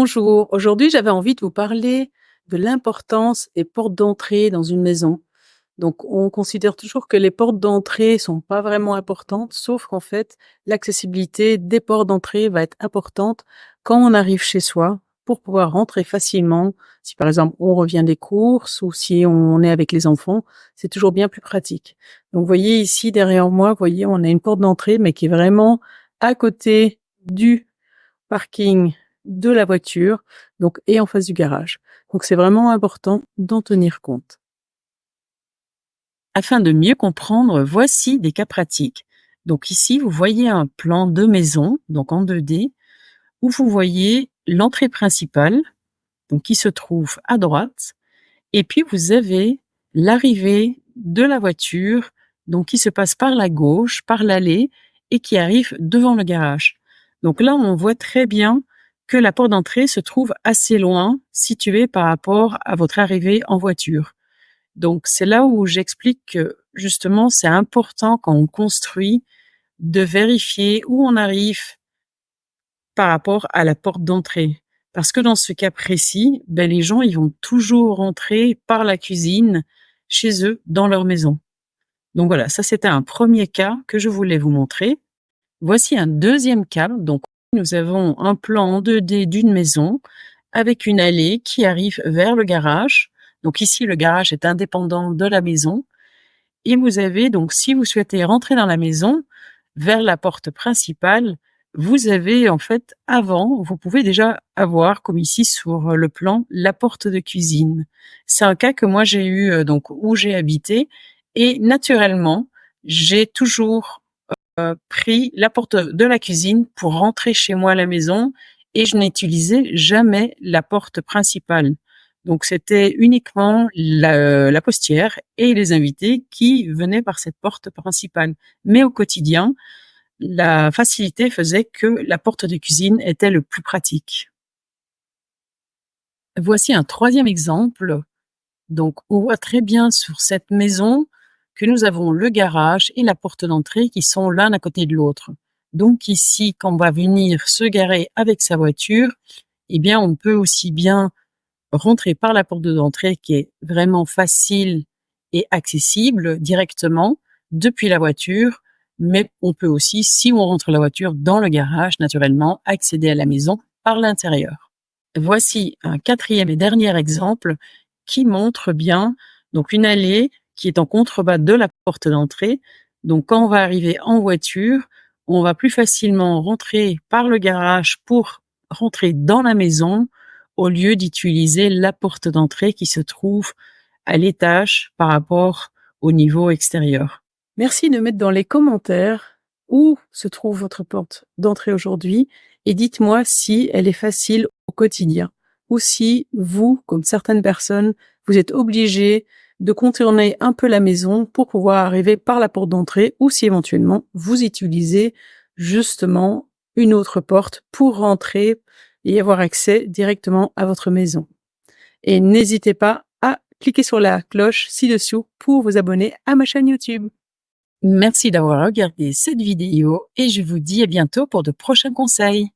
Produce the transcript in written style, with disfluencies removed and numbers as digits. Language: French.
Bonjour, aujourd'hui j'avais envie de vous parler de l'importance des portes d'entrée dans une maison. Donc on considère toujours que les portes d'entrée sont pas vraiment importantes, sauf qu'en fait l'accessibilité des portes d'entrée va être importante quand on arrive chez soi pour pouvoir rentrer facilement. Si par exemple on revient des courses ou si on est avec les enfants, c'est toujours bien plus pratique. Donc vous voyez ici derrière moi, vous voyez, on a une porte d'entrée mais qui est vraiment à côté du parking de la voiture, donc et en face du garage. Donc c'est vraiment important d'en tenir compte. Afin de mieux comprendre, voici des cas pratiques. Donc ici, vous voyez un plan de maison, donc en 2D, où vous voyez l'entrée principale, donc qui se trouve à droite, et puis vous avez l'arrivée de la voiture, donc qui se passe par la gauche, par l'allée, et qui arrive devant le garage. Donc là, on voit très bien que la porte d'entrée se trouve assez loin, située par rapport à votre arrivée en voiture. Donc c'est là où j'explique que justement c'est important quand on construit de vérifier où on arrive par rapport à la porte d'entrée. Parce que dans ce cas précis, les gens ils vont toujours rentrer par la cuisine chez eux dans leur maison. Donc voilà, ça c'était un premier cas que je voulais vous montrer. Voici un deuxième cas. Donc nous avons un plan en 2D d'une maison avec une allée qui arrive vers le garage. Donc ici, le garage est indépendant de la maison. Et vous avez donc, si vous souhaitez rentrer dans la maison, vers la porte principale, vous avez en fait avant, vous pouvez déjà avoir, comme ici sur le plan, la porte de cuisine. C'est un cas que moi j'ai eu donc où j'ai habité et naturellement, j'ai toujours pris la porte de la cuisine pour rentrer chez moi à la maison et je n'utilisais jamais la porte principale. Donc c'était uniquement la postière et les invités qui venaient par cette porte principale. Mais au quotidien, la facilité faisait que la porte de cuisine était le plus pratique. Voici un troisième exemple. Donc on voit très bien sur cette maison que nous avons le garage et la porte d'entrée qui sont l'un à côté de l'autre. Donc ici, quand on va venir se garer avec sa voiture, eh bien on peut aussi bien rentrer par la porte d'entrée qui est vraiment facile et accessible directement depuis la voiture, mais on peut aussi, si on rentre la voiture dans le garage, naturellement, accéder à la maison par l'intérieur. Voici un quatrième et dernier exemple qui montre bien donc une allée qui est en contrebas de la porte d'entrée. Donc quand on va arriver en voiture, on va plus facilement rentrer par le garage pour rentrer dans la maison au lieu d'utiliser la porte d'entrée qui se trouve à l'étage par rapport au niveau extérieur. Merci de mettre dans les commentaires où se trouve votre porte d'entrée aujourd'hui et dites-moi si elle est facile au quotidien ou si vous, comme certaines personnes, vous êtes obligés de contourner un peu la maison pour pouvoir arriver par la porte d'entrée ou si éventuellement vous utilisez justement une autre porte pour rentrer et avoir accès directement à votre maison. Et n'hésitez pas à cliquer sur la cloche ci-dessous pour vous abonner à ma chaîne YouTube. Merci d'avoir regardé cette vidéo et je vous dis à bientôt pour de prochains conseils.